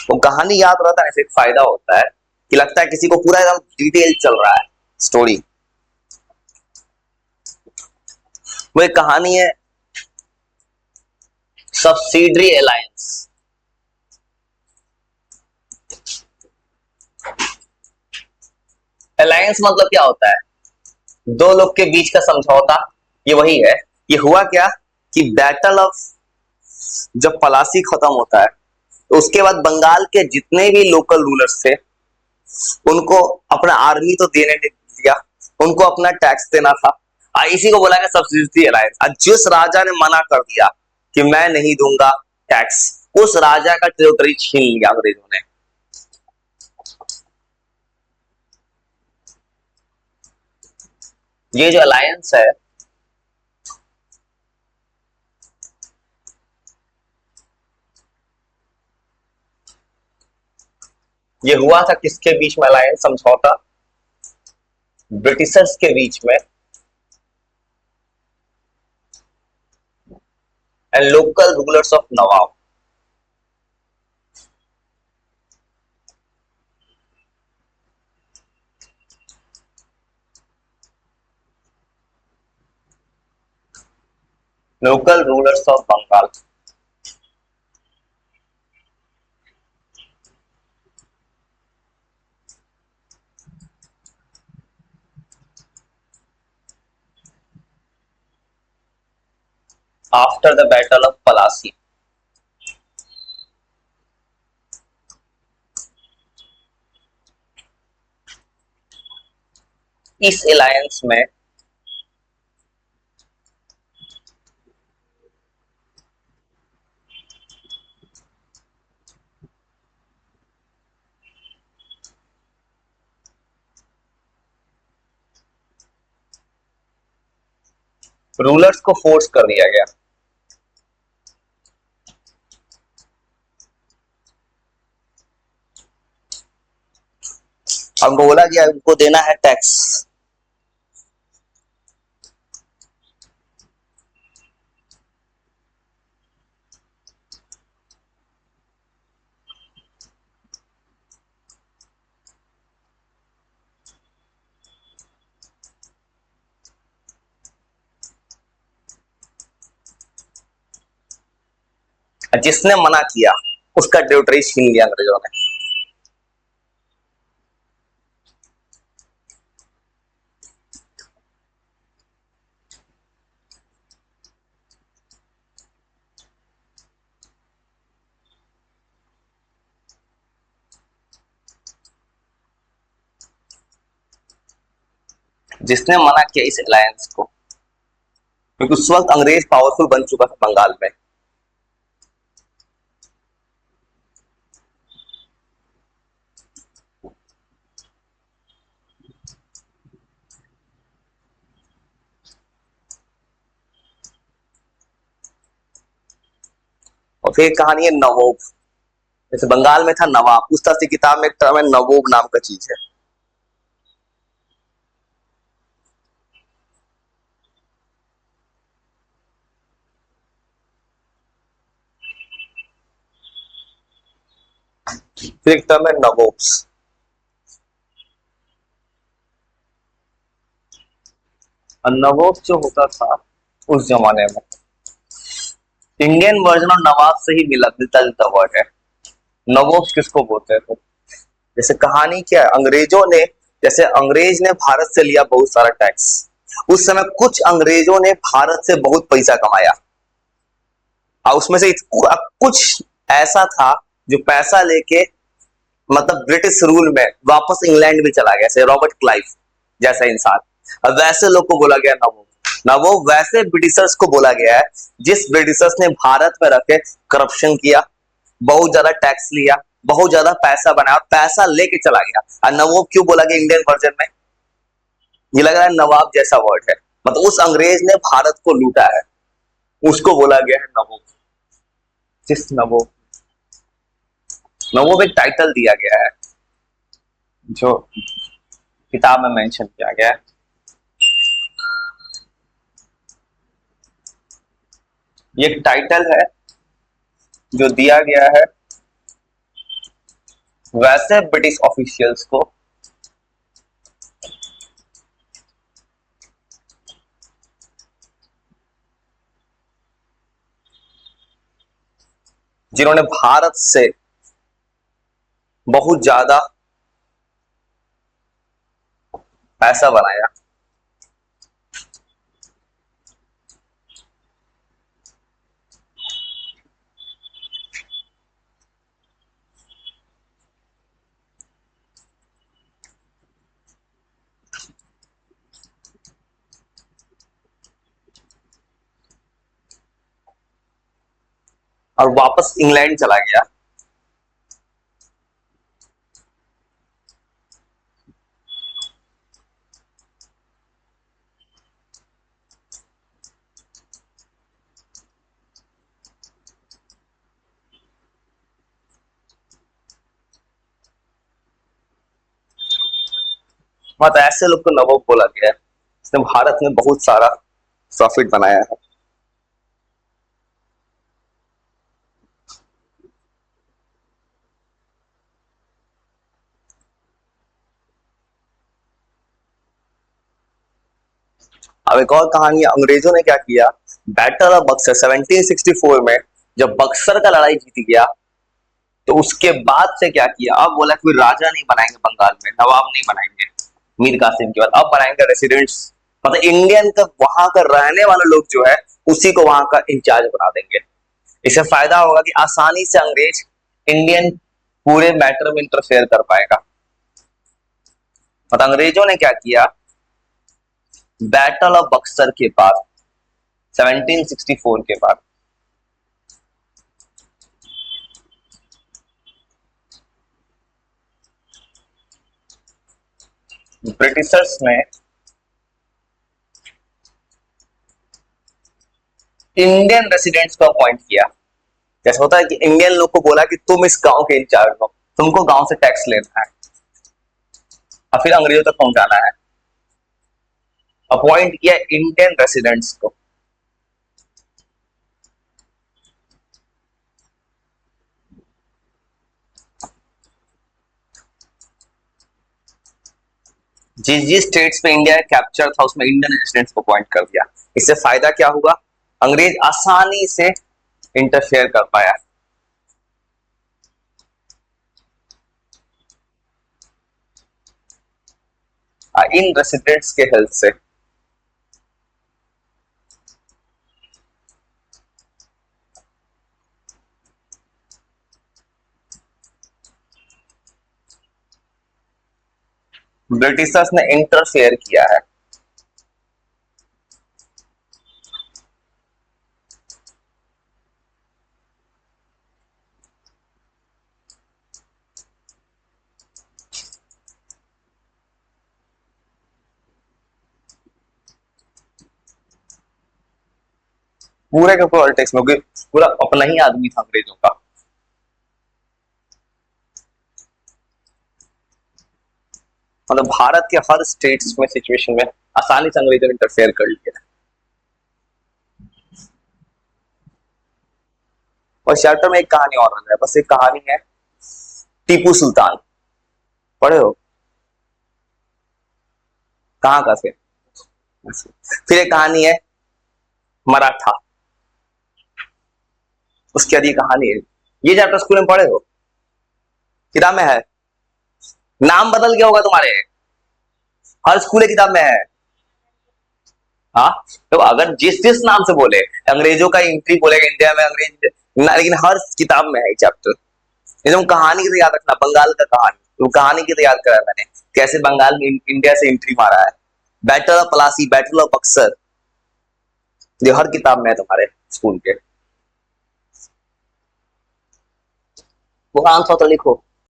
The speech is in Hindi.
वो कहानी याद रहता है, ऐसे एक फायदा होता है कि लगता है किसी को पूरा एकदम डिटेल चल रहा है स्टोरी। वो एक कहानी है सब्सिडरी अलायंस। अलायंस मतलब क्या होता है? दो लोग के बीच का समझौता, ये वही है। ये हुआ क्या कि बैटल ऑफ, जब पलासी खत्म होता है तो उसके बाद बंगाल के जितने भी लोकल रूलर्स थे उनको अपना आर्मी तो देने नहीं दिया, उनको अपना टैक्स देना था। इसी को बोला गया सब्सिडी अलायंस। जिस राजा ने मना कर दिया कि मैं नहीं दूंगा टैक्स, उस राजा का टेरिटरी छीन लिया अंग्रेजों ने। ये जो अलायंस है, ये हुआ था किसके बीच में अलायंस, समझौता? ब्रिटिशर्स के बीच में and local rulers of nawab. Local rulers of Bengal. After the battle of Plassey, इस अलायंस में रूलर्स को फोर्स कर दिया गया। हमको बोला गया उनको देना है टैक्स। जिसने मना किया उसका टेरिटरी छीन लिया अंग्रेजों ने। जिसने मना किया इस अलायंस को, क्योंकि उस वक्त अंग्रेज पावरफुल बन चुका था बंगाल में। और फिर कहानी है नवोब। जैसे बंगाल में था नवाब, उस तरह से किताब में एक टर्म है नवोब नाम का चीज है। फिर एक टर्म है नवोब्स। और नवोब जो होता था उस जमाने में, इंडियन वर्जन ऑफ नवाब से ही मिलता जुलता वर्ड है। नवोब किसको बोलते थे? जैसे कहानी क्या है, अंग्रेजों ने, जैसे अंग्रेज ने भारत से लिया बहुत सारा टैक्स, उस समय कुछ अंग्रेजों ने भारत से बहुत पैसा कमाया, और उसमें से कुछ ऐसा था जो पैसा लेके मतलब ब्रिटिश रूल में वापस इंग्लैंड भी चला गया, जैसे रॉबर्ट क्लाइव जैसा इंसान। अब वैसे लोग को बोला गया नवोब। नवोब वैसे ब्रिटिशर्स को बोला गया है जिस ब्रिटिशर्स ने भारत में रखे करप्शन किया, बहुत ज्यादा टैक्स लिया, बहुत ज्यादा पैसा बनाया और पैसा लेके चला गया। और नवाब क्यों बोला गया इंडियन वर्जन में? ये लग रहा है नवाब जैसा वर्ड है, मतलब उस अंग्रेज ने भारत को लूटा है, उसको बोला गया है नवाब। जिस नवाब, नवाब एक टाइटल दिया गया है जो किताब में मेंशन किया गया है। ये एक टाइटल है जो दिया गया है वैसे ब्रिटिश ऑफिशियल्स को जिन्होंने भारत से बहुत ज्यादा पैसा बनाया, और वापस इंग्लैंड चला गया। हाँ, तो ऐसे लोग को नवाब बोला गया है। इसने भारत में बहुत सारा प्रॉफिट बनाया है। अब एक और कहानी है, अंग्रेजों ने क्या किया, बैटल ऑफ बक्सर 1764 में जब बक्सर का लड़ाई जीत गया, तो उसके बाद से क्या किया, अब बोला कोई राजा नहीं बनाएंगे बंगाल में, नवाब नहीं बनाएंगे मीर कासिम के बाद, अब बनाएंगे रेसिडेंट्स, मतलब इंडियन का वहां का रहने वाले लोग जो है उसी को वहां का इंचार्ज बना देंगे। इससे फायदा होगा कि आसानी से अंग्रेज इंडियन पूरे मैटर में इंटरफेयर कर पाएगा। मतलब अंग्रेजों ने क्या किया, बैटल ऑफ बक्सर के बाद 1764 के बाद ब्रिटिशर्स ने इंडियन रेसिडेंट्स को अपॉइंट किया। जैसे होता है कि इंडियन लोग को बोला कि तुम इस गांव के इंचार्ज हो, तुमको गांव से टैक्स लेना है और फिर अंग्रेजों तक पहुंचाना है। अपॉइंट किया इंडियन रेसिडेंट्स को। जिस जिस स्टेट्स पे इंडिया कैप्चर था उसमें इंडियन रेसिडेंट्स को अपॉइंट कर दिया। इससे फायदा क्या हुआ, अंग्रेज आसानी से इंटरफेयर कर पाया। इन रेसिडेंट्स के हेल्प से ब्रिटिशर्स ने इंटरफेयर किया है। पूरे के पॉलिटिक्स में, पूरा अपना ही आदमी था अंग्रेजों का। मतलब भारत के हर स्टेट्स में सिचुएशन में आसानी से अंग्रेजों ने इंटरफेयर कर लिया। और चैप्टर में एक कहानी और है, बस एक कहानी है, टीपू सुल्तान। पढ़े हो? कहाँ का थे? फिर एक कहानी है मराठा, उसकी आदि कहानी है। ये चैप्टर स्कूल में पढ़े हो? किताब में है? नाम बदल गया होगा तुम्हारे, हर स्कूल की किताब में है। हाँ, तो अगर जिस जिस नाम से बोले, अंग्रेजों का एंट्री बोलेगा इंडिया में अंग्रेज ना, लेकिन हर किताब में है ये चैप्टर। तुम कहानी की तो याद रखना, बंगाल का कहानी, तो कहानी की तो याद करा मैंने, कैसे बंगाल में इंडिया से एंट्री मारा है। Battle of Plassey, battle of Buxar, ये हर किताब में है तुम्हारे स्कूल के। वो आंसर तो लिखो।